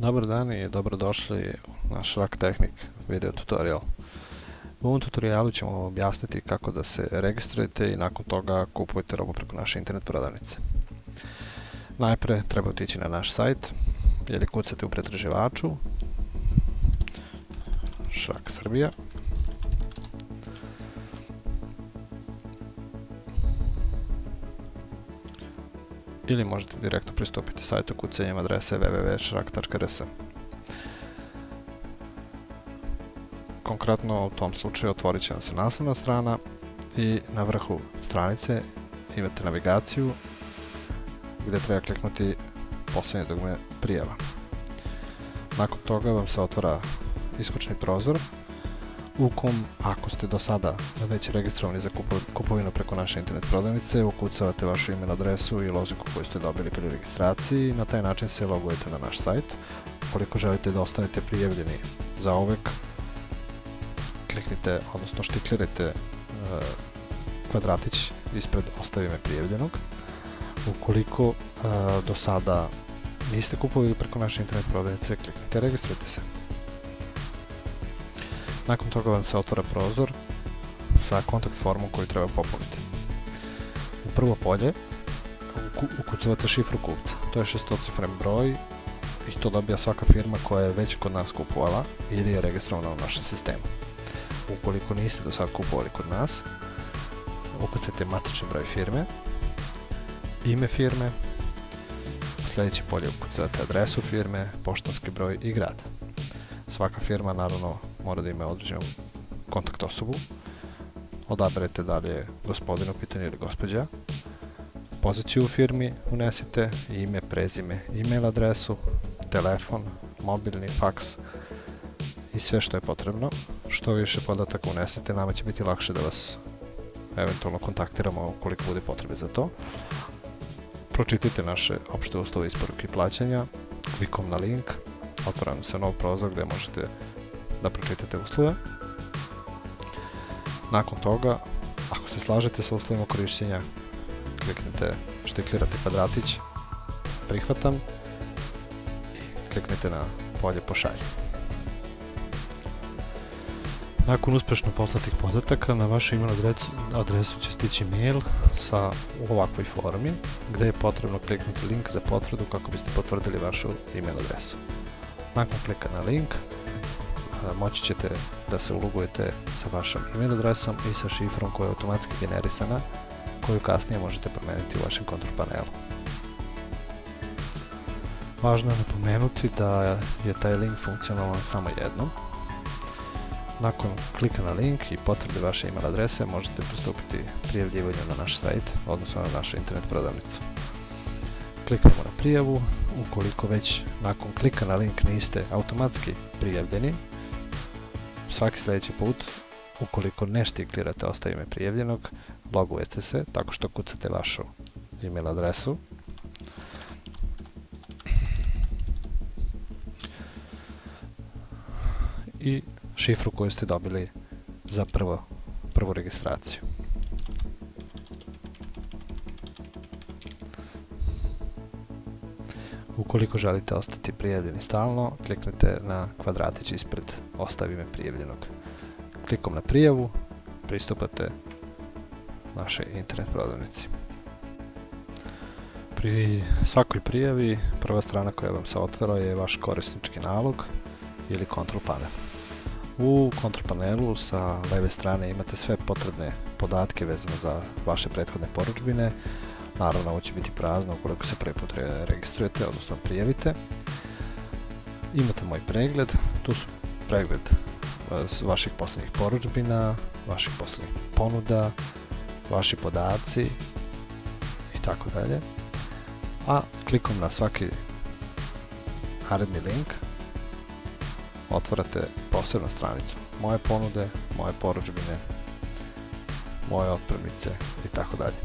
Dobar dan i dobrodošli u naš Raktechnik video tutorial. U ovom tutorialu ćemo vam objasniti kako da se registrujete i nakon toga kupujete robu preko naše internet prodavnice. Najpre treba otići na naš sajt ili kucate u pretraživaču Šrak Srbija. Ili možete direktno pristupiti sajtu kucanjem adrese www.šrak.rs. Konkretno u tom slučaju otvorit će vam se naslovna strana i na vrhu stranice imate navigaciju gdje treba kliknuti posljednje dugme prijava. Nakon toga vam se otvara iskućni prozor u kom, ako ste do sada već registrovani za kupovinu preko naše internet prodavnice, ukucavate vašu email adresu i loziku koju ste dobili pri registraciji i na taj način se logujete na naš sajt. Ukoliko želite da ostanete prijavljeni zauvek, kliknite, odnosno štiklirajte kvadratić ispred Ostavi me prijavljenog. Ukoliko do sada niste kupovali preko naše internet prodavnice, kliknite registrujte se. Nakon toga vam se otvara prozor sa kontakt formom koju treba popuniti. U prvo polje ukucavate šifru kupca. To je šestocifren broj i to dobija svaka firma koja je već kod nas kupovala ili je registrovana u našem sistemu. Ukoliko niste do sada kupovali kod nas, ukucajte matični broj firme, ime firme, u sljedeće polje ukucate adresu firme, poštanski broj i grad. Svaka firma naravno mora da ima određenu kontakt osobu. Odaberete da li je gospodin u pitanju ili gospođa. Poziciju u firmi unesite, ime, prezime, e-mail adresu, telefon, mobilni, faks i sve što je potrebno. Što više podataka unesete, nama će biti lakše da vas eventualno kontaktiramo ukoliko bude potrebe za to. Pročitajte naše opšte uslove isporuke i plaćanja klikom na link. Otvara vam se nov prozor gdje možete da pročitate uslove. Nakon toga, ako se slažete sa uslovima korišćenja, kliknite, štiklirate kvadratić, prihvatam i kliknite na polje pošalji. Nakon uspešno poslatih podataka, na vašu email adresu će stići mail sa ovakvoj formi, gdje je potrebno kliknuti link za potvrdu kako biste potvrdili vašu email adresu. Nakon klika na link, moći ćete da se ulogujete sa vašom email adresom i sa šifrom koja je automatski generisana, koju kasnije možete promijeniti u vašem kontrol panelu. Važno je napomenuti da je taj link funkcionalan samo jednom. Nakon klika na link i potvrde vaše email adrese možete pristupiti prijavljivanju na naš sajt, odnosno na našu internet prodavnicu. Kliknemo na prijavu. Ukoliko već nakon klika na link niste automatski prijavljeni, svaki sljedeći put, ukoliko ne štiklirate Ostavi me prijavljenog, logujete se tako što kucate vašu email adresu. I šifru koju ste dobili za prvu registraciju. Ukoliko želite ostati prijavljeni stalno, kliknite na kvadratić ispred Ostavi me prijavljenog. Klikom na prijavu pristupate našoj internet prodavnici. Pri svakoj prijavi prva strana koja vam se otvara je vaš korisnički nalog ili kontrol panel. U kontrol panelu sa leve strane imate sve potrebne podatke vezano za vaše prethodne porudžbine. Naravno, ovo će biti prazno ukoliko se prvi put registrujete, odnosno prijavite. Imate moj pregled, tu su pregled vaših posljednjih porudžbina, vaših posljednjih ponuda, vaši podaci i tako dalje. A klikom na svaki naredni link otvarate posebnu stranicu. Moje ponude, moje porudžbine, moje otpremnice i tako dalje.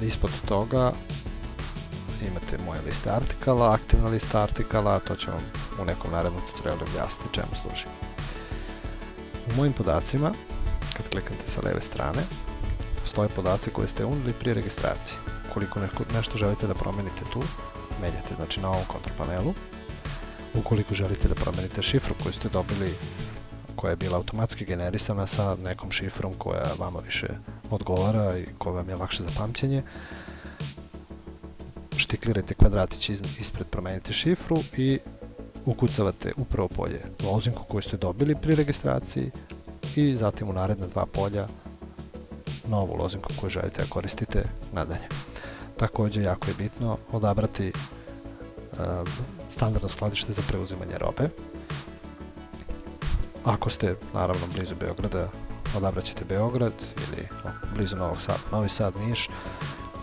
Ispod toga imate moje liste artikala, aktivna lista artikala, to ću vam u nekom narednom tutorialu objasniti čemu služi. U mojim podacima, kad kliknete sa leve strane, stoje podaci koje ste unijeli prije registracije. Ukoliko nešto želite da promenite tu, menjate znači na ovom kontrol panelu. Ukoliko želite da promenite šifru koju ste dobili, koja je bila automatski generisana sa nekom šifrom koja vama više odgovara i koja vam je lakše za pamćenje, štiklirajte kvadratić ispred promenite šifru i ukucavate u prvo polje lozinku koju ste dobili pri registraciji i zatim u naredna dva polja novu lozinku koju želite da koristite nadalje. Također jako je bitno odabrati standardno skladište za preuzimanje robe. Ako ste naravno blizu Beograda, odabrat ćete Beograd ili blizu Novog Sada, Novi Sad, Niš,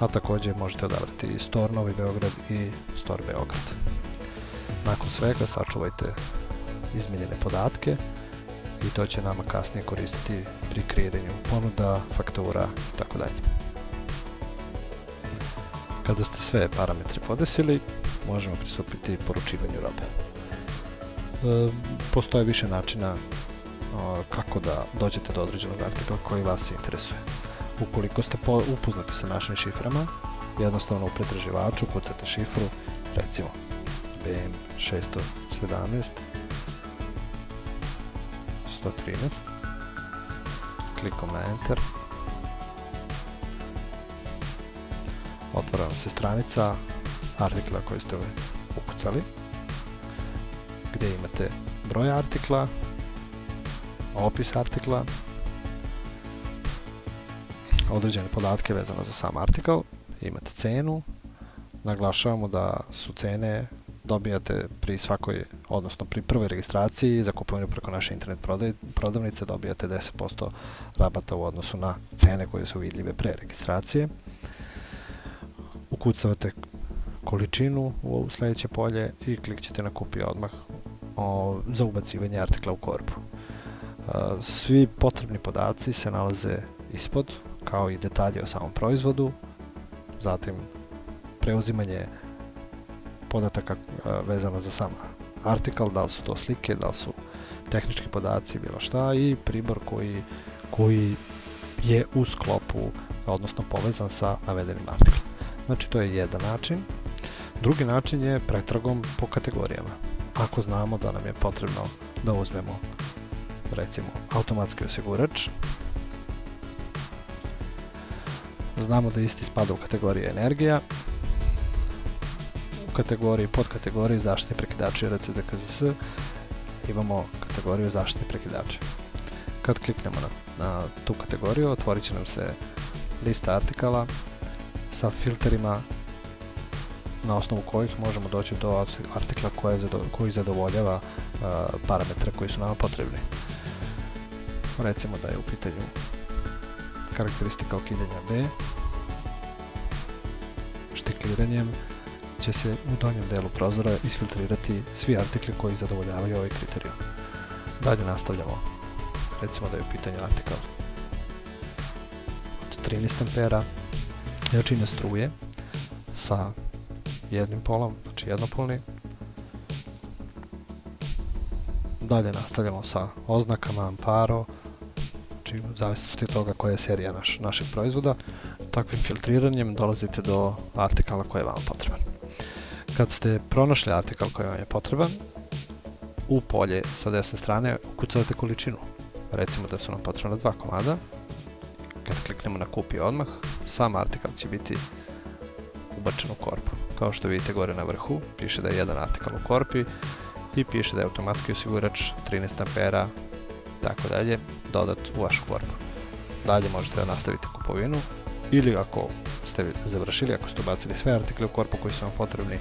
a također možete odabrati i Store Novi Beograd i Store Beograd. Nakon svega sačuvajte izmijenjene podatke i to će nama kasnije koristiti pri kreiranju ponuda, faktura itd. Kada ste sve parametre podesili, možemo pristupiti poručivanju robe. Postoje više načina kako da dođete do određenog artikla koji vas interesuje. Ukoliko ste upoznati sa našim šiframa, jednostavno u pretraživaču kucate šifru, recimo BM617 113, klikom na Enter, otvara vam se stranica artikla koji ste ukucali, gdje imate broj artikla, opis artikla, određene podatke vezano za sam artikl, imate cenu, naglašavamo da su cene dobijate pri svakoj, odnosno pri prvoj registraciji za kupovinu preko naše internet prodavnice dobijate 10% rabata u odnosu na cene koje su vidljive pre registracije. Ukucavate količinu u sljedeće polje i klikćete na kupi odmah za ubacivanje artikla u korpu. Svi potrebni podaci se nalaze ispod, kao i detalje o samom proizvodu, zatim preuzimanje podataka vezano za sam artikl, da li su to slike, da li su tehnički podaci, bilo šta, i pribor koji je u sklopu, odnosno povezan sa navedenim artiklom. Znači, to je jedan način. Drugi način je pretragom po kategorijama. Ako znamo da nam je potrebno da uzmemo, recimo, automatski osigurač, znamo da isti spada u kategoriju energija, u kategoriji, podkategoriji zaštitni prekidači RCDKZS imamo kategoriju zaštitni prekidači. Kad kliknemo na tu kategoriju, otvorit će nam se lista artikala sa filterima na osnovu kojih možemo doći do artikla koji zadovoljava parametre koji su nama potrebni. Recimo da je u pitanju karakteristika okidanja B. Štikliranjem će se u donjem delu prozora isfiltrirati svi artikli koji zadovoljavaju ovaj kriterijum. Dalje nastavljamo. Recimo da je u pitanju artikl od 13 ampera jačine struje sa jednim polom, znači jednopolni. Dalje nastavljamo sa oznakama amparo, znači u zavisnosti od toga koja je serija našeg proizvoda. Takvim filtriranjem dolazite do artikala koji je vam potreban. Kad ste pronašli artikl koji vam je potreban, u polje sa desne strane ukucavate količinu. Recimo da su nam potrebna 2 komada. Kad kliknemo na kupi odmah, sam artikl će biti ubačen u korpu. Kao što vidite gore na vrhu, piše da je jedan artikl u korpi i piše da je automatski osigurač 13 ampera, tako dalje, dodat u vašu korpu. Dalje možete da nastavite kupovinu ili ako ste završili, ako ste ubacili sve artikle u korpu koji su vam potrebni,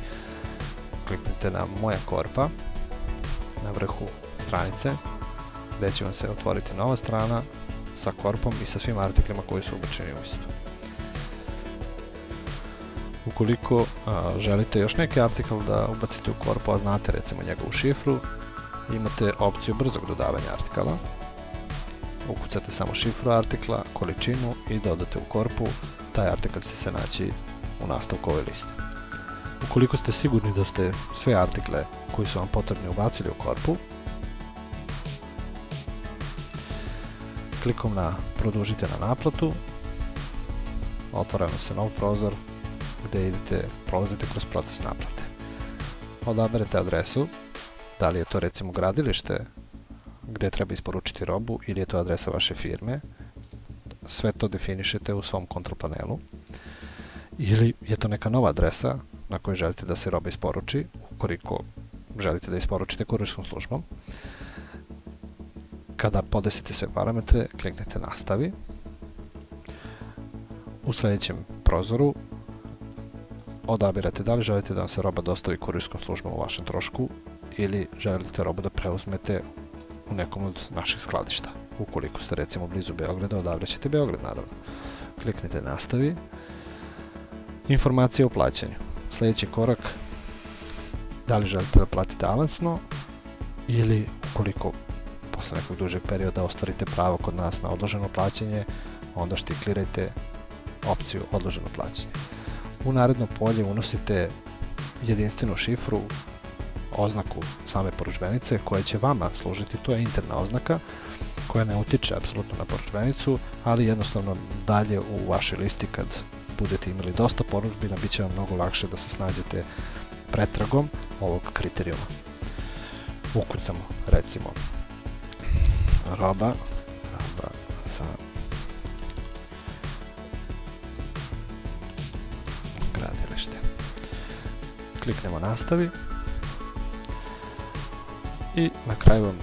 kliknite na moja korpa na vrhu stranice, gdje će vam se otvoriti nova strana sa korpom i sa svim artiklima koji su ubačeni u istu. Ukoliko želite još neki artikl da ubacite u korpu, a znate recimo njegovu šifru, imate opciju brzog dodavanja artikala. Ukucate samo šifru artikla, količinu i dodate u korpu, taj artikl će se naći u nastavku ove liste. Ukoliko ste sigurni da ste sve artikle koji su vam potrebni ubacili u korpu, klikom na produžite na naplatu, otvara vam se nov prozor gde prolazite kroz proces naplate. Odaberete adresu, da li je to recimo gradilište gde treba isporučiti robu ili je to adresa vaše firme. Sve to definišete u svom kontrol panelu. Ili je to neka nova adresa na kojoj želite da se roba isporuči, ukoliko želite da isporučite kurirskom službom. Kada podesite sve parametre, kliknete nastavi. U sljedećem prozoru odabirate da li želite da vam se roba dostavi kurirskom službom u vašem trošku ili želite robu da preuzmete u nekom od naših skladišta. Ukoliko ste recimo blizu Beograda, odabraćete Beograd naravno. Kliknite nastavi. Informacije o plaćanju. Sljedeći korak, da li želite da platite avansno ili ukoliko posle nekog dužeg perioda ostvarite pravo kod nas na odloženo plaćanje, onda štiklirajte opciju odloženo plaćanje. U naredno polje unosite jedinstvenu šifru, oznaku same porudžbenice koja će vama služiti, to je interna oznaka koja ne utiče apsolutno na porudžbenicu, ali jednostavno dalje u vašoj listi kad budete imali dosta porudžbina, bit će vam mnogo lakše da se snađete pretragom ovog kriterijuma. Ukucamo recimo roba za gradilište. Kliknemo nastavi i na kraju vam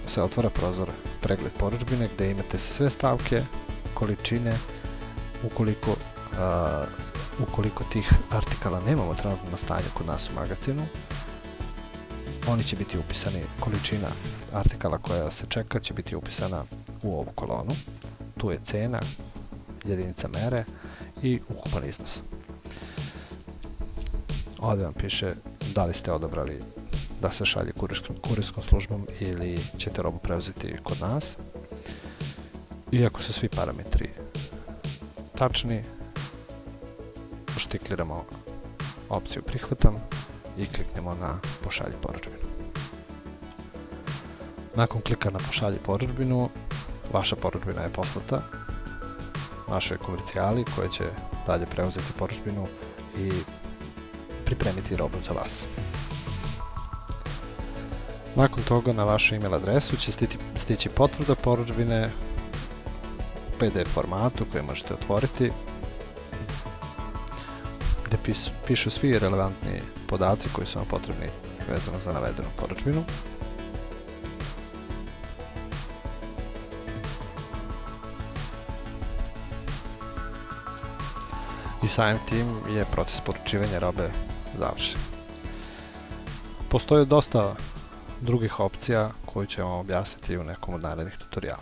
se otvara prozor pregled porudžbine gde imate sve stavke, količine. Ukoliko tih artikala nemamo trenutno na stanju kod nas u magazinu, oni će biti upisani, količina artikala koja se čeka će biti upisana u ovu kolonu. Tu je cena, jedinica mere i ukupan iznos. Ovdje vam piše da li ste odabrali da se šalje kurirskom službom ili ćete robu preuzeti kod nas. Iako su svi parametri tačni, štikliramo opciju prihvatam i kliknemo na pošalji porudžbinu. Nakon klika na pošalji porudžbinu, vaša porudžbina je poslata našoj komercijali koja će dalje preuzeti porudžbinu i pripremiti robu za vas. Nakon toga na vašu email adresu će stići potvrda porudžbine u PDF formatu koji možete otvoriti, gde pišu svi relevantni podaci koji su vam potrebni vezano za navedenu porudžbinu. I samim tim je proces poručivanja robe završen. Postoje dosta drugih opcija koje ćemo objasniti u nekom od narednih tutoriala.